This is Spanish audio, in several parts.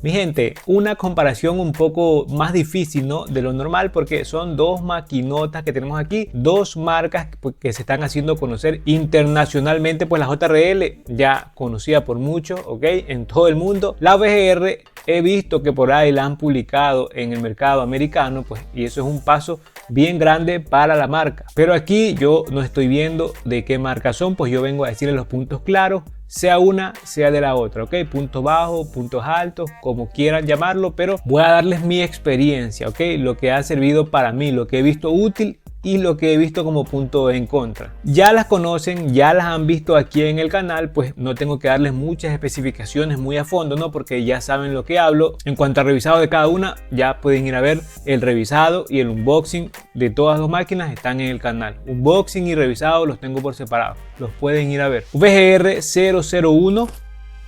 Mi gente, una comparación un poco más difícil, ¿no?, de lo normal, porque son dos maquinotas que tenemos aquí, dos marcas que se están haciendo conocer internacionalmente. Pues la JRL ya conocida por muchos, ok, en todo el mundo. La VGR he visto que por ahí la han publicado en el mercado americano, pues, y eso es un paso bien grande para la marca. Pero aquí yo no estoy viendo de qué marca son, pues yo vengo a decirles los puntos claros, sea una, sea de la otra, ok, puntos bajos, puntos altos, como quieran llamarlo, pero voy a darles mi experiencia, ok, lo que ha servido para mí, lo que he visto útil y lo que he visto como punto en contra. Ya las conocen, ya las han visto aquí en el canal, pues no tengo que darles muchas especificaciones muy a fondo, ¿no?, porque ya saben lo que hablo. En cuanto al revisado de cada una, ya pueden ir a ver el revisado y el unboxing de todas las dos máquinas, están en el canal. Unboxing y revisado los tengo por separado, los pueden ir a ver. VGR 001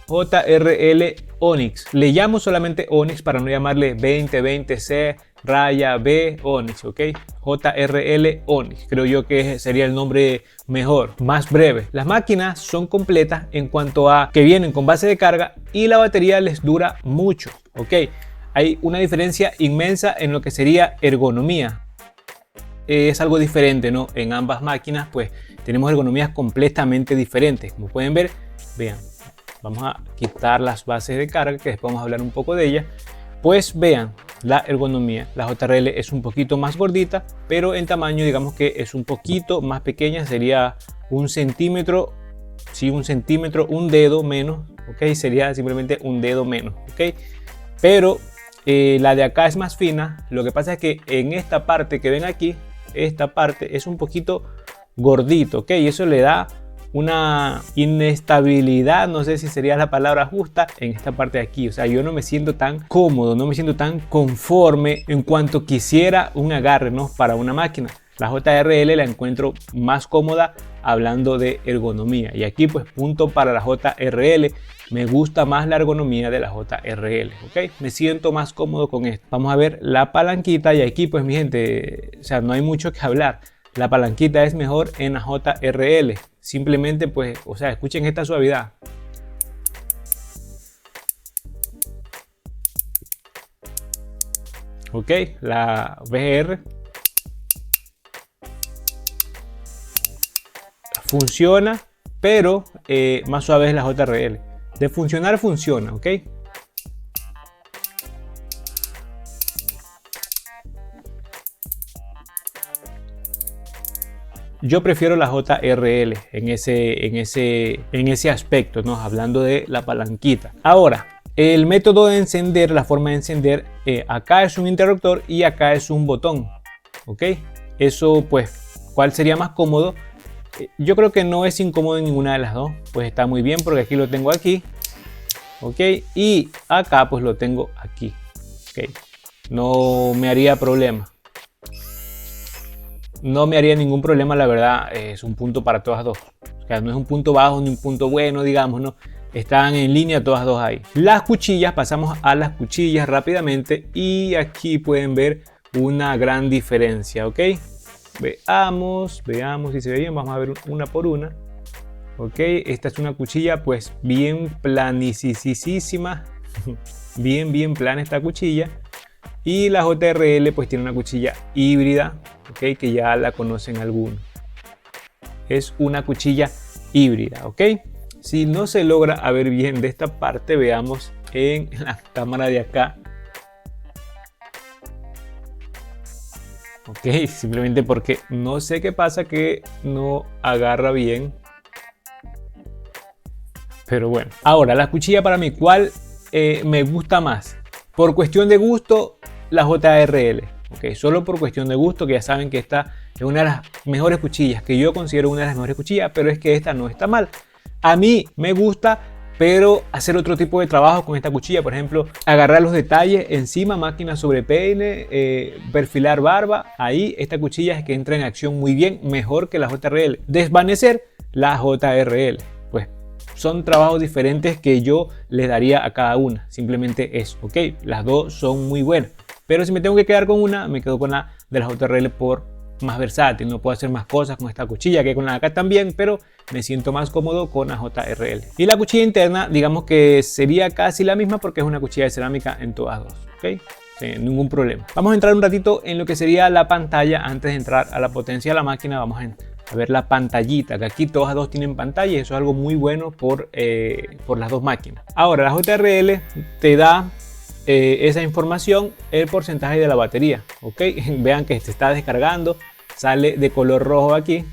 JRL Onyx, le llamo solamente Onyx para no llamarle 2020C raya B Onyx, ok, JRL Onyx, creo yo que sería el nombre mejor, más breve. Las máquinas son completas en cuanto a que vienen con base de carga y la batería les dura mucho, ok. Hay una diferencia inmensa en lo que sería ergonomía. Es algo diferente, ¿no? En ambas máquinas pues tenemos ergonomías completamente diferentes. Como pueden ver, vean, vamos a quitar las bases de carga, que después vamos a hablar un poco de ellas. Pues vean la ergonomía. La JRL es un poquito más gordita, pero en tamaño digamos que es un poquito más pequeña, sería un centímetro, sí, un centímetro, un dedo menos, ok, sería simplemente un dedo menos, ok. Pero la de acá es más fina. Lo que pasa es que en esta parte que ven aquí, esta parte es un poquito gordito, ok, y eso le da una inestabilidad, no sé si sería la palabra justa, en esta parte de aquí. O sea, yo no me siento tan cómodo, no me siento tan conforme en cuanto quisiera un agarre, ¿no?, para una máquina. La JRL la encuentro más cómoda hablando de ergonomía, y aquí pues punto para la JRL. Me gusta más la ergonomía de la JRL, ok, me siento más cómodo con esto. Vamos a ver la palanquita, y aquí pues mi gente, o sea, no hay mucho que hablar. La palanquita es mejor en la JRL. Simplemente pues, o sea, escuchen esta suavidad. Ok, la VGR funciona, pero más suave es la JRL. De funcionar, funciona, ok. Yo prefiero la JRL en ese aspecto, ¿no?, hablando de la palanquita. Ahora, el método de encender, la forma de encender, acá es un interruptor y acá es un botón, ¿ok? Eso pues, ¿cuál sería más cómodo? Yo creo que no es incómodo en ninguna de las dos, pues está muy bien porque aquí lo tengo aquí, ¿ok? Y acá pues lo tengo aquí, ¿ok? No me haría problema. No me haría ningún problema, la verdad, es un punto para todas dos. O sea, no es un punto bajo ni un punto bueno, digamos, ¿no? Están en línea todas dos ahí. Las cuchillas, pasamos a las cuchillas rápidamente, y aquí pueden ver una gran diferencia, ¿ok? Veamos si se ve bien, vamos a ver una por una. Ok, esta es una cuchilla pues bien planicísima, bien plana esta cuchilla. Y la JRL pues tiene una cuchilla híbrida, ok, que ya la conocen algunos. Es una cuchilla híbrida, ok. Si no se logra ver bien de esta parte, veamos en la cámara de acá. Ok, simplemente porque no sé qué pasa, que no agarra bien. Pero bueno, ahora la cuchilla para mí, ¿cuál me gusta más? Por cuestión de gusto, la JRL. Ok, solo por cuestión de gusto, que ya saben que esta es una de las mejores cuchillas, que yo considero una de las mejores cuchillas, pero es que esta no está mal. A mí me gusta, pero hacer otro tipo de trabajo con esta cuchilla, por ejemplo, agarrar los detalles encima, máquina sobre peine, perfilar barba, ahí esta cuchilla es que entra en acción muy bien, mejor que la JRL. Desvanecer, la JRL. Pues son trabajos diferentes que yo les daría a cada una, simplemente eso, ok. Las dos son muy buenas, pero si me tengo que quedar con una, me quedo con la de la JRL por más versátil, no puedo hacer más cosas con esta cuchilla que con la de acá también, pero me siento más cómodo con la JRL. Y la cuchilla interna, digamos que sería casi la misma porque es una cuchilla de cerámica en todas dos, ¿ok? Sin ningún problema. Vamos a entrar un ratito en lo que sería la pantalla. Antes de entrar a la potencia de la máquina, vamos a ver la pantallita, que aquí todas dos tienen pantalla y eso es algo muy bueno por las dos máquinas. Ahora, la JRL te da esa información, el porcentaje de la batería, ¿ok? Vean que se está descargando, sale de color rojo aquí,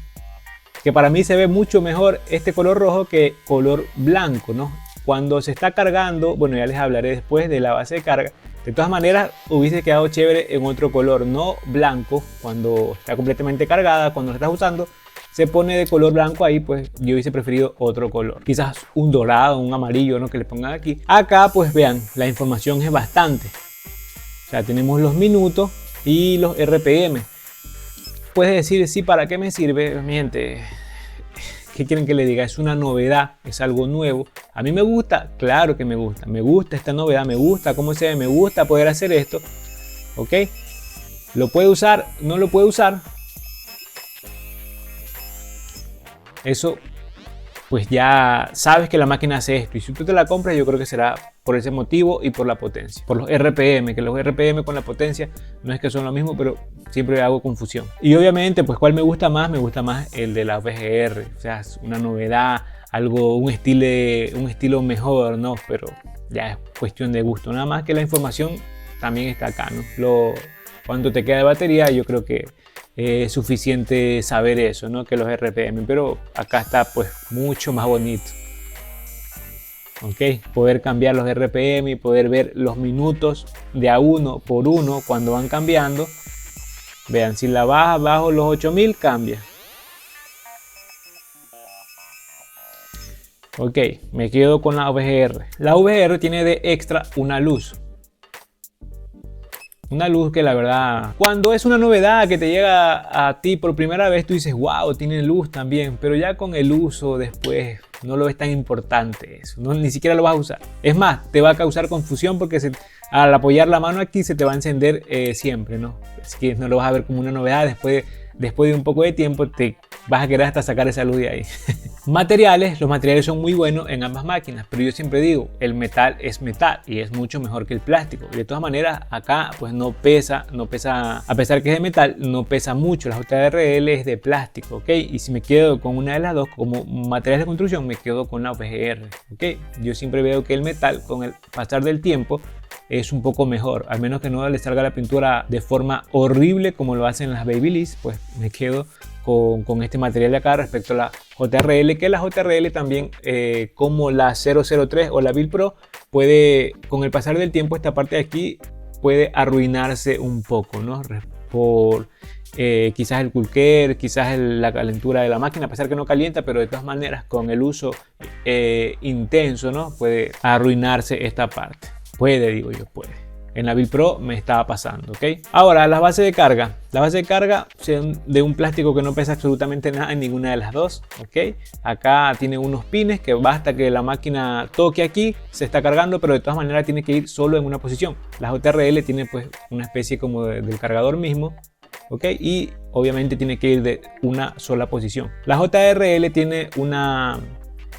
que para mí se ve mucho mejor este color rojo que color blanco, ¿no? Cuando se está cargando, bueno, ya les hablaré después de la base de carga. De todas maneras, hubiese quedado chévere en otro color, no blanco. Cuando está completamente cargada, cuando la estás usando, se pone de color blanco ahí, pues yo hubiese preferido otro color. Quizás un dorado, un amarillo, ¿no? Que le pongan aquí. Acá, pues vean, la información es bastante. O sea, tenemos los minutos y los RPM. Puedes decir, sí, ¿para qué me sirve? Mi gente, ¿qué quieren que le diga? Es una novedad, es algo nuevo. A mí me gusta, claro que me gusta esta novedad, me gusta cómo se ve, me gusta poder hacer esto, ¿ok? ¿Lo puede usar? ¿No lo puede usar? Eso, pues ya sabes que la máquina hace esto, y si tú te la compras, yo creo que será por ese motivo y por la potencia, por los RPM, que los RPM con la potencia no es que son lo mismo, pero siempre hago confusión. Y obviamente, pues ¿cuál me gusta más? Me gusta más el de la VGR, o sea, es una novedad, algo, un estilo mejor, ¿no? Pero ya es cuestión de gusto, nada más que la información también está acá, ¿no? Cuánto te queda de batería, yo creo que es suficiente saber eso, ¿no? Que los RPM, pero acá está pues mucho más bonito. Ok, poder cambiar los RPM y poder ver los minutos de a uno por uno cuando van cambiando. Vean, si la baja bajo los 8000 cambia. Ok, me quedo con la VGR. La VGR tiene de extra una luz. Una luz que la verdad, cuando es una novedad que te llega a ti por primera vez, tú dices, wow, tiene luz también. Pero ya con el uso después no lo ves tan importante eso. No, ni siquiera lo vas a usar. Es más, te va a causar confusión porque al apoyar la mano aquí se te va a encender siempre, ¿no? Así que no lo vas a ver como una novedad. Después de un poco de tiempo te vas a querer hasta sacar esa luz de ahí. Los materiales son muy buenos en ambas máquinas, pero yo siempre digo, el metal es metal y es mucho mejor que el plástico. Y de todas maneras, acá pues no pesa, a pesar que es de metal, no pesa mucho. La JRL es de plástico, ¿ok? Y si me quedo con una de las dos como materiales de construcción, me quedo con la VGR, ¿ok? Yo siempre veo que el metal, con el pasar del tiempo, es un poco mejor, al menos que no le salga la pintura de forma horrible como lo hacen las Babyliss, pues me quedo con este material de acá respecto a la JRL, que la JRL también como la 003 o la Build Pro puede, con el pasar del tiempo, esta parte de aquí puede arruinarse un poco, ¿no? Por quizás el culker, quizás la calentura de la máquina, a pesar que no calienta, pero de todas maneras con el uso intenso, ¿no? Puede arruinarse esta parte. Puede, digo yo, puede. En la Build Pro me estaba pasando, ¿ok? Ahora, las bases de carga. Las bases de carga son de un plástico que no pesa absolutamente nada en ninguna de las dos, ¿ok? Acá tiene unos pines que basta que la máquina toque aquí, se está cargando, pero de todas maneras tiene que ir solo en una posición. La JRL tiene pues una especie como del cargador mismo, ¿ok? Y obviamente tiene que ir de una sola posición. La JRL tiene una,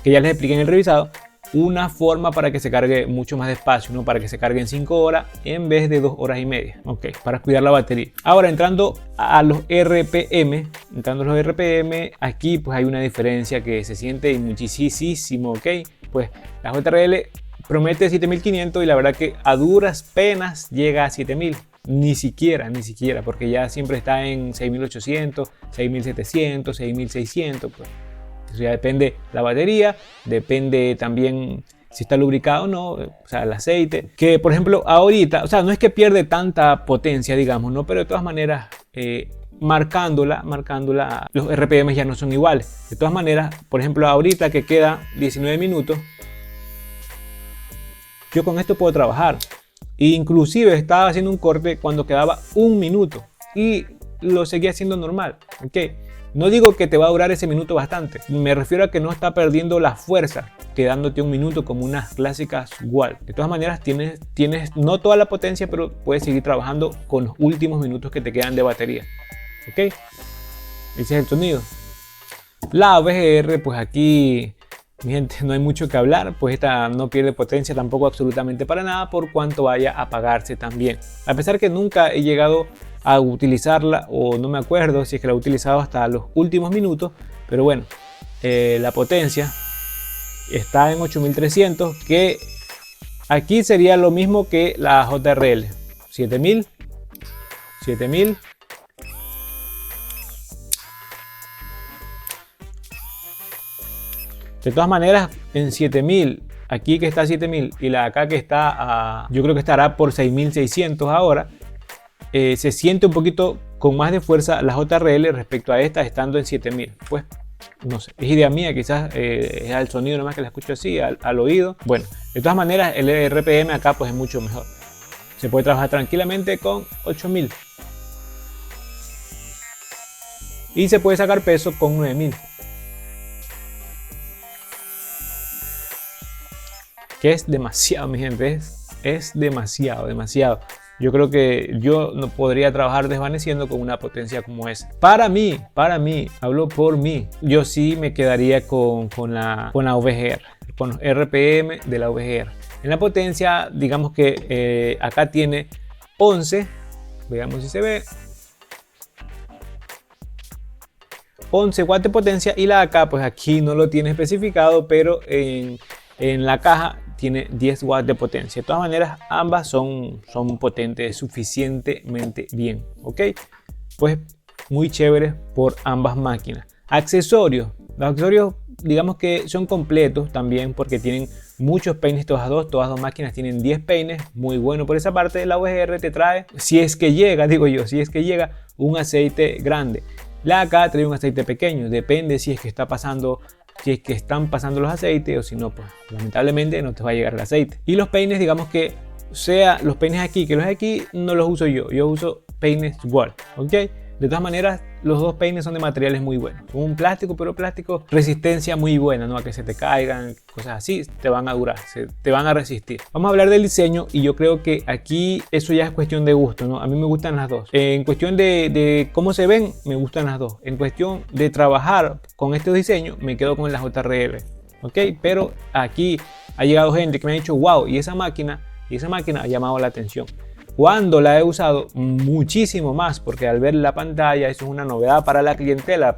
que ya les expliqué en el revisado, una forma para que se cargue mucho más despacio, ¿no? Para que se cargue en 5 horas en vez de 2 horas y media, ok, para cuidar la batería. Ahora entrando a los RPM, aquí pues hay una diferencia que se siente muchísimo, ok, pues la JRL promete 7500 y la verdad que a duras penas llega a 7000. Ni siquiera, porque ya siempre está en 6800, 6700, 6600, pues. Eso ya depende la batería, depende también si está lubricado o no, o sea, el aceite. Que por ejemplo ahorita, o sea, no es que pierde tanta potencia, digamos, ¿no? Pero de todas maneras, marcándola, los RPM ya no son iguales. De todas maneras, por ejemplo, ahorita que queda 19 minutos, yo con esto puedo trabajar. Inclusive estaba haciendo un corte cuando quedaba 1 minuto y lo seguía haciendo normal, ¿ok? No digo que te va a durar ese minuto bastante, me refiero a que no está perdiendo la fuerza quedándote 1 minuto como unas clásicas Wall. De todas maneras tienes no toda la potencia, pero puedes seguir trabajando con los últimos minutos que te quedan de batería, ¿ok? Ese es el sonido. La VGR, pues aquí, mi gente, no hay mucho que hablar, pues esta no pierde potencia tampoco absolutamente para nada por cuanto vaya a apagarse también. A pesar que nunca he llegado a utilizarla, o no me acuerdo si es que la he utilizado hasta los últimos minutos, pero bueno, la potencia está en 8300, que aquí sería lo mismo que la JRL. 7000. De todas maneras, en 7000, aquí que está 7000 y la acá que está yo creo que estará por 6600 ahora, se siente un poquito con más de fuerza la JRL respecto a esta estando en 7000. Pues no sé, es idea mía, quizás es al sonido nomás que la escucho así, al oído. Bueno, de todas maneras el RPM acá pues es mucho mejor. Se puede trabajar tranquilamente con 8000. Y se puede sacar peso con 9000. Que es demasiado, mi gente, es demasiado. Yo creo que yo no podría trabajar desvaneciendo con una potencia como esa. Para mí, hablo por mí, yo sí me quedaría con la VGR, con los RPM de la VGR. En la potencia, digamos que acá tiene 11, veamos si se ve, 11 watts de potencia, y la acá, pues aquí no lo tiene especificado, pero en la caja tiene 10 watts de potencia. De todas maneras, ambas son potentes suficientemente bien, ¿ok? Pues muy chévere por ambas máquinas. Accesorios. Los accesorios, digamos que son completos también porque tienen muchos peines todas dos máquinas tienen 10 peines, muy bueno por esa parte. La VGR te trae, si es que llega, un aceite grande. La AK trae un aceite pequeño, depende si es que están pasando los aceites o si no, pues lamentablemente no te va a llegar el aceite. Y los peines, digamos que sea los peines aquí que los de aquí, no los uso yo uso peines Wall, ¿ok? De todas maneras, los dos peines son de materiales muy buenos. Son un plástico, pero plástico resistencia muy buena, ¿no? A que se te caigan, cosas así, te van a durar, te van a resistir. Vamos a hablar del diseño y yo creo que aquí eso ya es cuestión de gusto, ¿no? A mí me gustan las dos. En cuestión de cómo se ven, me gustan las dos. En cuestión de trabajar con este diseño, me quedo con la JRL, ¿ok? Pero aquí ha llegado gente que me ha dicho, wow, y esa máquina ha llamado la atención. Cuando la he usado muchísimo más, porque al ver la pantalla eso es una novedad para la clientela.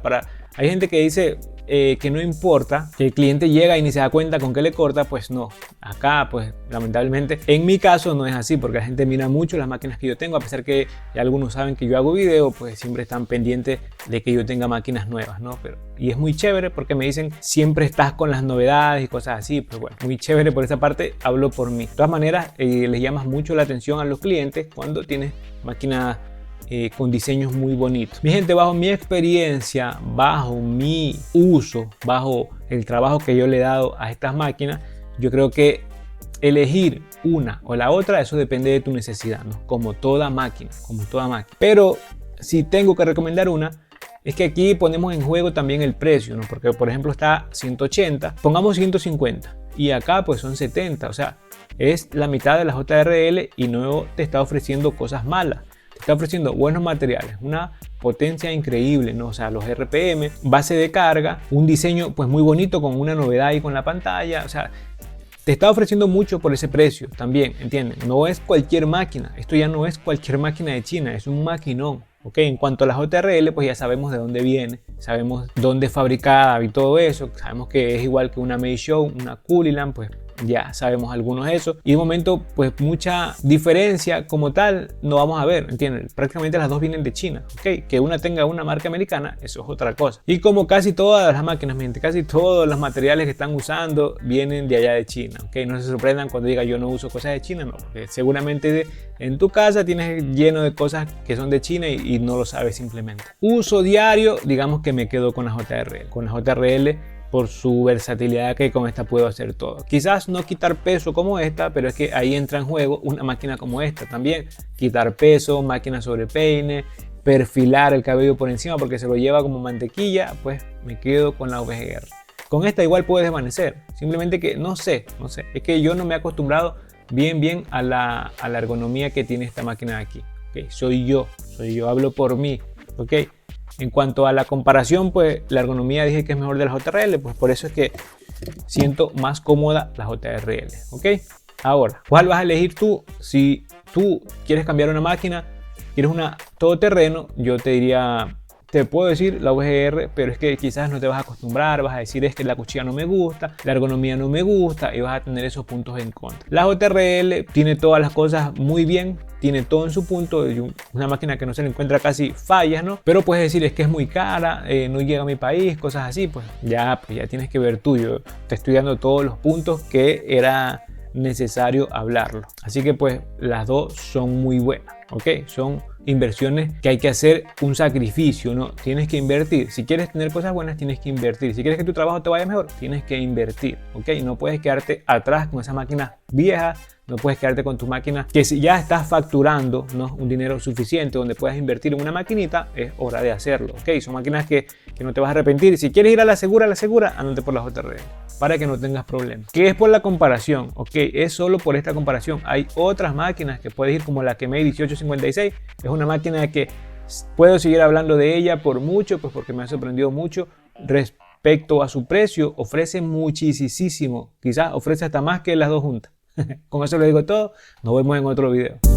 Hay gente que dice que no importa, que el cliente llega y ni se da cuenta con qué le corta. Pues no, acá pues lamentablemente en mi caso no es así, porque la gente mira mucho las máquinas que yo tengo. A pesar que ya algunos saben que yo hago video, pues siempre están pendientes de que yo tenga máquinas nuevas, ¿no? Y es muy chévere porque me dicen siempre estás con las novedades y cosas así. Pues bueno, muy chévere por esa parte, hablo por mí. De todas maneras, les llamas mucho la atención a los clientes cuando tienes máquinas con diseños muy bonitos. Mi gente, bajo mi experiencia, bajo mi uso, bajo el trabajo que yo le he dado a estas máquinas, yo creo que elegir una o la otra, eso depende de tu necesidad, ¿no? Como toda máquina. Pero si tengo que recomendar una, es que aquí ponemos en juego también el precio, ¿no? Porque por ejemplo está 180, pongamos 150 y acá pues son 70, o sea, es la mitad de la JRL y no te está ofreciendo cosas malas. Está ofreciendo buenos materiales, una potencia increíble, ¿no? O sea, los RPM, base de carga, un diseño pues muy bonito con una novedad ahí con la pantalla. O sea, te está ofreciendo mucho por ese precio también, ¿entienden? No es cualquier máquina, esto ya no es cualquier máquina de China, es un maquinón. ¿Ok? En cuanto a la JRL, pues ya sabemos de dónde viene, sabemos dónde es fabricada y todo eso, sabemos que es igual que una Meisho, una Kuliland, pues ya sabemos algunos de eso, y de momento pues mucha diferencia como tal no vamos a ver, ¿entienden? Prácticamente las dos vienen de China, ¿ok? Que una tenga una marca americana, eso es otra cosa. Y como casi todas las máquinas, gente, casi todos los materiales que están usando vienen de allá de China, ¿ok? No se sorprendan cuando diga yo no uso cosas de China, no, porque seguramente en tu casa tienes lleno de cosas que son de China y no lo sabes simplemente. Uso diario, digamos que me quedo con la JRL. Con la JRL por su versatilidad, que con esta puedo hacer todo. Quizás no quitar peso como esta, pero es que ahí entra en juego una máquina como esta también. Quitar peso, máquina sobre peine, perfilar el cabello por encima porque se lo lleva como mantequilla, pues me quedo con la VGR. Con esta igual puedes desvanecer, simplemente que no sé, es que yo no me he acostumbrado bien a la ergonomía que tiene esta máquina de aquí. ¿Okay? Soy yo, hablo por mí, ¿ok? En cuanto a la comparación, pues la ergonomía dije que es mejor de la JRL, pues por eso es que siento más cómoda la JRL, ¿ok? Ahora, ¿cuál vas a elegir tú? Si tú quieres cambiar una máquina, quieres una todoterreno, yo te diría, te puedo decir la VGR, pero es que quizás no te vas a acostumbrar, vas a decir es que la cuchilla no me gusta, la ergonomía no me gusta y vas a tener esos puntos en contra. La JRL tiene todas las cosas muy bien, tiene todo en su punto, una máquina que no se le encuentra casi fallas, ¿no? Pero puedes decir es que es muy cara, no llega a mi país, cosas así, pues ya tienes que ver tú. Yo te estoy dando todos los puntos que era necesario hablarlo. Así que pues las dos son muy buenas, ¿ok? Son inversiones que hay que hacer un sacrificio, ¿no? Tienes que invertir. Si quieres tener cosas buenas, tienes que invertir. Si quieres que tu trabajo te vaya mejor, tienes que invertir, ¿ok? No puedes quedarte atrás con esas máquinas viejas. No puedes quedarte con tu máquina que si ya estás facturando, ¿no?, un dinero suficiente donde puedas invertir en una maquinita, es hora de hacerlo, ¿ok? Son máquinas que no te vas a arrepentir. Si quieres ir a la segura, ándate por la JRL para que no tengas problemas. ¿Qué es por la comparación? Ok, es solo por esta comparación. Hay otras máquinas que puedes ir como la Kemei 1856. Es una máquina que puedo seguir hablando de ella por mucho, pues porque me ha sorprendido mucho respecto a su precio. Ofrece muchísimo, quizás ofrece hasta más que las dos juntas. Con eso lo digo todo, nos vemos en otro video.